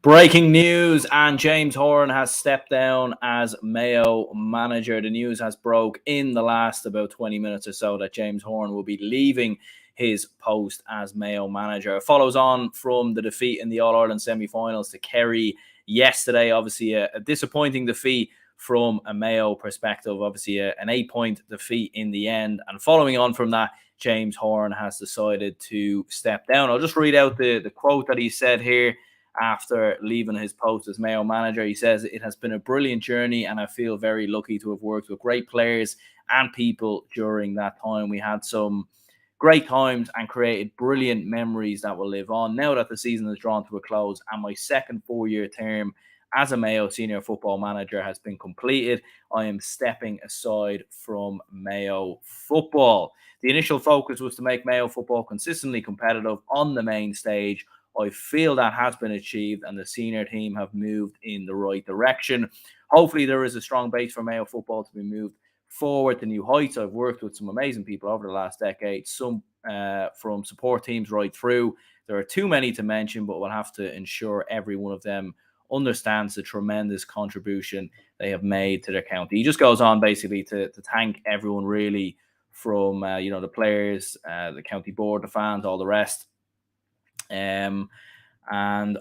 Breaking news, and James Horan has stepped down as Mayo manager. The news has broke in the last about 20 minutes or so that James Horan will be leaving his post as Mayo manager. It follows on from the defeat in the All-Ireland semi-finals to Kerry yesterday. Obviously, a disappointing defeat from a Mayo perspective. Obviously, an 8-point defeat in the end. And following on from that, James Horan has decided to step down. I'll just read out the quote that he said here after leaving his post as Mayo manager. He says, "It has been a brilliant journey and I feel very lucky to have worked with great players and people during that time. We had some great times and created brilliant memories that will live on. Now that the season is drawn to a close and my second 4-year term as a Mayo senior football manager has been completed, I am stepping aside from Mayo football. The initial focus was to make Mayo football consistently competitive on the main stage. I feel that has been achieved and the senior team have moved in the right direction. Hopefully there is a strong base for Mayo football to be moved forward to new heights. I've worked with some amazing people over the last decade, some from support teams right through. There are too many to mention, but we'll have to ensure every one of them understands the tremendous contribution they have made to their county." He just goes on basically to thank everyone really from, the players, the county board, the fans, all the rest. And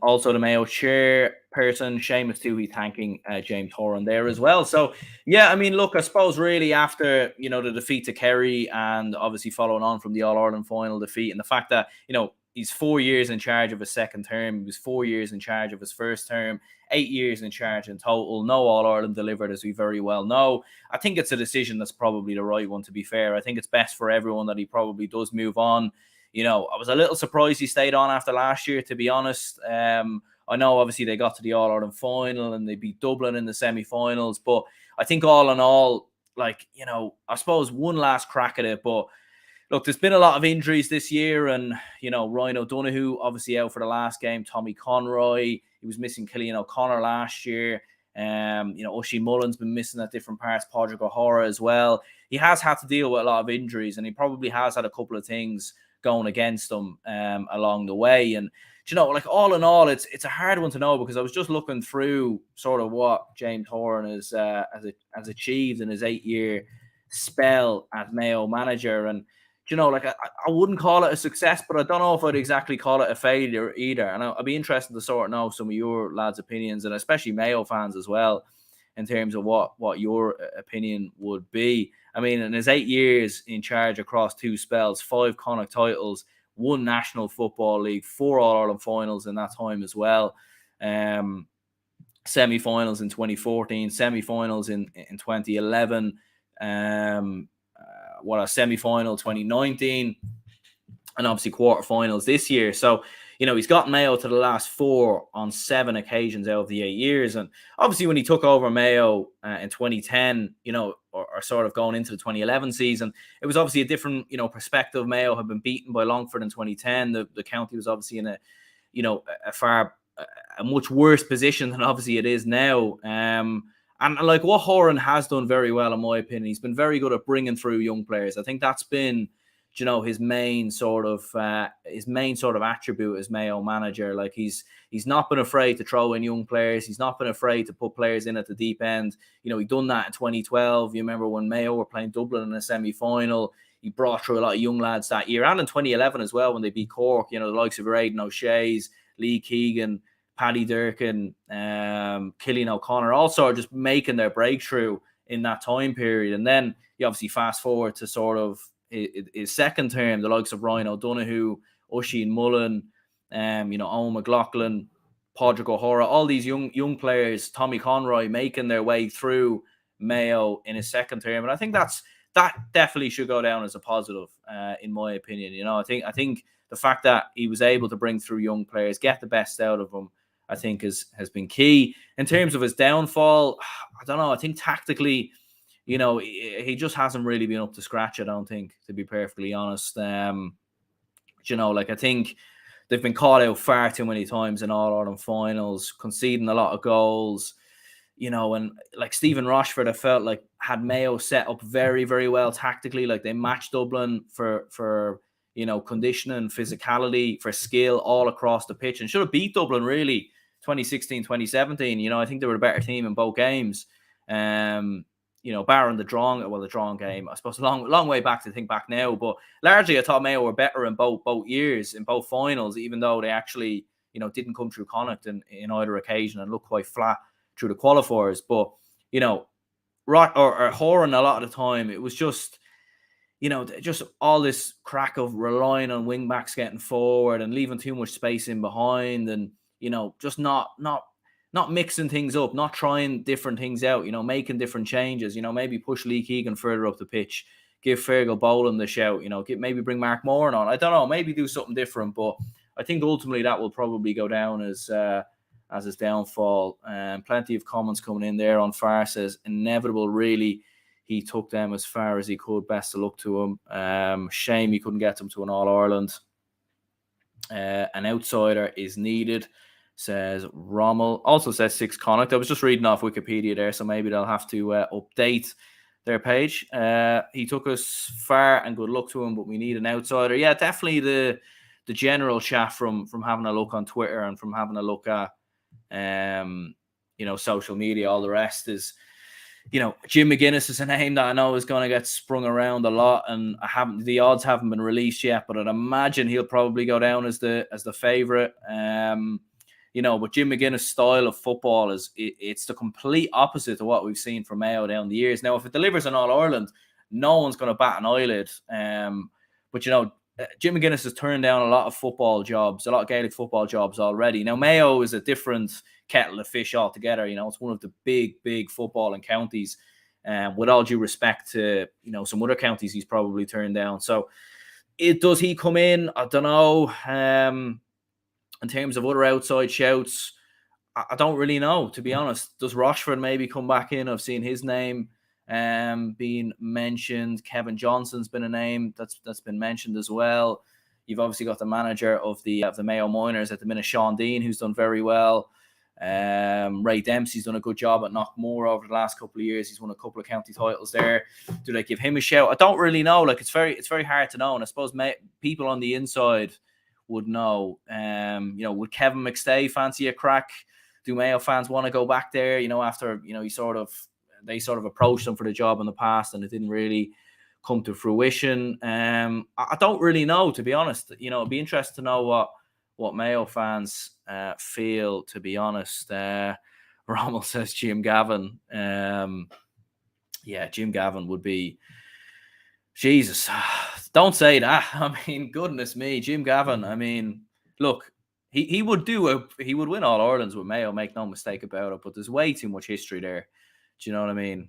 also the Mayo chairperson, Seamus Tuohy, thanking James Horan there as well. So, yeah, I mean, look, I suppose really after, the defeat to Kerry and obviously following on from the All-Ireland final defeat and the fact that, he's 4 years in charge of his second term, he was 4 years in charge of his first term, 8 years in charge in total, no All-Ireland delivered, as we very well know. I think it's a decision that's probably the right one, to be fair. I think it's best for everyone that he probably does move on. I was a little surprised he stayed on after last year, to be honest. I know obviously they got to the All-Ireland final and they beat Dublin in the semi-finals, but I think all in all, I suppose one last crack at it. But look, there's been a lot of injuries this year, and Ryan O'Donoghue obviously out for the last game. Tommy Conroy, he was missing Cillian O'Connor last year. Oisin Mullen's been missing at different parts. Padraig O'Hara as well. He has had to deal with a lot of injuries, and he probably has had a couple of things going against them along the way. And all in all, it's a hard one to know, because I was just looking through sort of what James Horan has achieved in his 8-year spell as Mayo manager. And I wouldn't call it a success, but I don't know if I'd exactly call it a failure either. And I'd be interested to sort of know some of your lads' opinions, and especially Mayo fans as well, in terms of what your opinion would be. I mean, in his 8 years in charge across 2 spells, 5 Connacht titles, 1 National Football League, 4 All-Ireland finals in that time as well. Semi-finals in 2014, semi-finals in 2011, a semi-final 2019, and obviously quarterfinals this year. So, he's got Mayo to the last 4 on 7 occasions out of the 8 years. And obviously when he took over Mayo in 2010, or sort of going into the 2011 season, it was obviously a different, perspective. Mayo had been beaten by Longford in 2010. The county was obviously in a much worse position than obviously it is now. And like what Horan has done very well, in my opinion, he's been very good at bringing through young players. I think that's been, his main sort of attribute as Mayo manager. Like he's not been afraid to throw in young players. He's not been afraid to put players in at the deep end. He done that in 2012. You remember when Mayo were playing Dublin in a semi-final. He brought through a lot of young lads that year, and in 2011 as well when they beat Cork. The likes of Aidan O'Shea's, Lee Keegan, Paddy Durkin, Cillian O'Connor, all sort of just making their breakthrough in that time period. And then you obviously fast forward to sort of his second term, the likes of Ryan O'Donoghue, Oisin Mullen, Owen McLaughlin, Padraig O'Hara, all these young players, Tommy Conroy, making their way through Mayo in his second term. And I think that definitely should go down as a positive, in my opinion. I think the fact that he was able to bring through young players, get the best out of them, I think has been key. In terms of his downfall, I don't know. I think tactically, he just hasn't really been up to scratch, I don't think, to be perfectly honest. I think they've been caught out far too many times in All-Ireland finals, conceding a lot of goals, and like Stephen Rochford, I felt like had Mayo set up very, very well tactically. Like they matched Dublin for conditioning, physicality, for skill all across the pitch, and should have beat Dublin really 2016, 2017, I think they were a better team in both games. Barring the drawn game, I suppose, a long way back to think back now. But largely, I thought Mayo were better in both years, in both finals, even though they actually, didn't come through Connacht in either occasion and looked quite flat through the qualifiers. But, or Horan, a lot of the time, it was just, just all this crack of relying on wing backs getting forward and leaving too much space in behind, and just not mixing things up, not trying different things out, making different changes, maybe push Lee Keegan further up the pitch, give Fergal Boland the shout, maybe bring Mark Moran on. I don't know, maybe do something different, but I think ultimately that will probably go down as his downfall. Plenty of comments coming in there. On Far says, inevitable, really. He took them as far as he could. Best of luck to him. Shame he couldn't get them to an All-Ireland. An outsider is needed, says Rommel. Also says 6 Connacht. I was just reading off Wikipedia there, so maybe they'll have to update their page. He took us far, and good luck to him, but we need an outsider. Yeah, definitely the general chat from having a look on Twitter and from having a look at social media, all the rest is, Jim McGuinness is a name that I know is going to get sprung around a lot, and the odds haven't been released yet, but I'd imagine he'll probably go down as the favourite. But Jim McGuinness' style of football it's the complete opposite to what we've seen from Mayo down the years. Now, if it delivers an All-Ireland, no one's going to bat an eyelid. But Jim McGuinness has turned down a lot of football jobs, a lot of Gaelic football jobs already. Now, Mayo is a different kettle of fish altogether. It's one of the big footballing counties. With all due respect to, some other counties he's probably turned down. So, does he come in? I don't know. In terms of other outside shouts, I don't really know, to be honest. Does Rochford maybe come back in? I've seen his name being mentioned. Kevin Johnson's been a name that's been mentioned as well. You've obviously got the manager of the Mayo Miners at the minute, Sean Dean, who's done very well. Ray Dempsey's done a good job at Knockmore over the last couple of years. He's won a couple of county titles there. Do they give him a shout? I don't really know. Like, it's very hard to know, and I suppose people on the inside would know. Would Kevin McStay fancy a crack? Do Mayo fans want to go back there? After they sort of approached him for the job in the past, and it didn't really come to fruition. I don't really know, to be honest. It'd be interesting to know what Mayo fans feel, to be honest. Rommel says Jim Gavin. Jim Gavin would be... Jesus, don't say that. I mean, goodness me, Jim Gavin. I mean, look, he would win All Irelands with Mayo, make no mistake about it. But there's way too much history there. Do you know what I mean?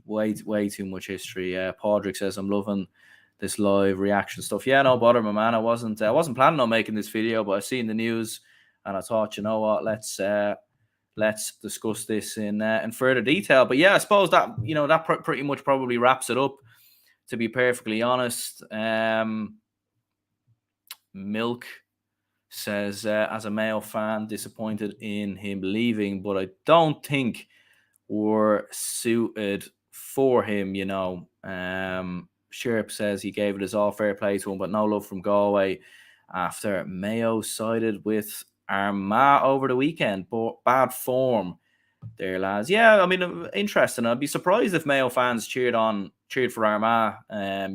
Way too much history. Padraig says, I'm loving this live reaction stuff. Yeah, no bother, my man. I wasn't planning on making this video, but I seen the news and I thought, you know what, let's discuss this in further detail. But yeah, I suppose that that pretty much probably wraps it up, to be perfectly honest. Milk says, as a Mayo fan, disappointed in him leaving, but I don't think we're suited for him, Sherp says he gave it his all, fair play to him, but no love from Galway after Mayo sided with Armagh over the weekend. But bad form there, lads. Yeah, I mean, interesting. I'd be surprised if Mayo fans cheered for Armagh.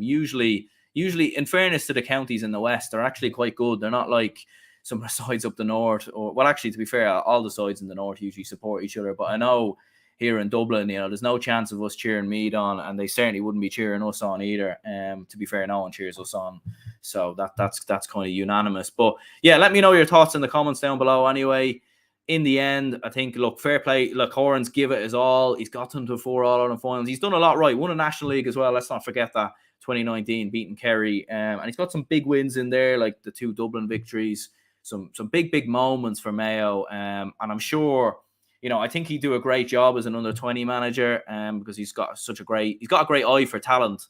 Usually, in fairness to the counties in the West, they're actually quite good. They're not like some of the sides up the north, actually, to be fair, all the sides in the north usually support each other. But I know here in Dublin, there's no chance of us cheering Meath on, and they certainly wouldn't be cheering us on either. To be fair, no one cheers us on, so that's kind of unanimous. But yeah, let me know your thoughts in the comments down below. Anyway, in the end, I think, look, fair play. Look, Horan's give it his all. He's got them to 4 All-Ireland finals. He's done a lot right. Won a National League as well. Let's not forget that. 2019, beating Kerry. And he's got some big wins in there, like the 2 Dublin victories. Some big moments for Mayo. And I'm sure, I think he'd do a great job as an under-20 manager, because he's got a great eye for talent,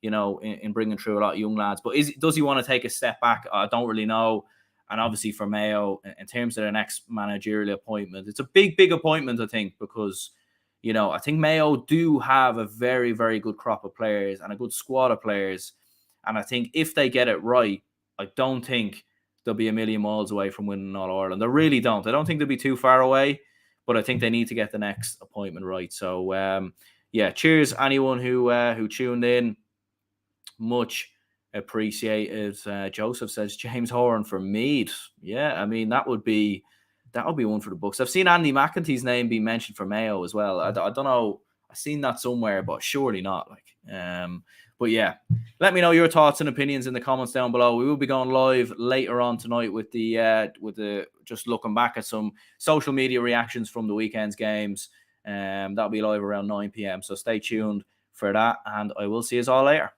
in bringing through a lot of young lads. But does he want to take a step back? I don't really know. And obviously for Mayo, in terms of their next managerial appointment, it's a big appointment, I think, because, I think Mayo do have a very, very good crop of players and a good squad of players. And I think if they get it right, I don't think they'll be a million miles away from winning All Ireland. I really don't. I don't think they'll be too far away, but I think they need to get the next appointment right. So yeah, cheers anyone who tuned in. Much appreciated. Joseph says James Horan for Meath. Yeah, I mean that would be one for the books. I've seen Andy McEntee's name be mentioned for Mayo as well. I don't know. I've seen that somewhere, but surely not. But yeah, let me know your thoughts and opinions in the comments down below. We will be going live later on tonight with the just looking back at some social media reactions from the weekend's games. That'll be live around 9 p.m. So stay tuned for that, and I will see you all later.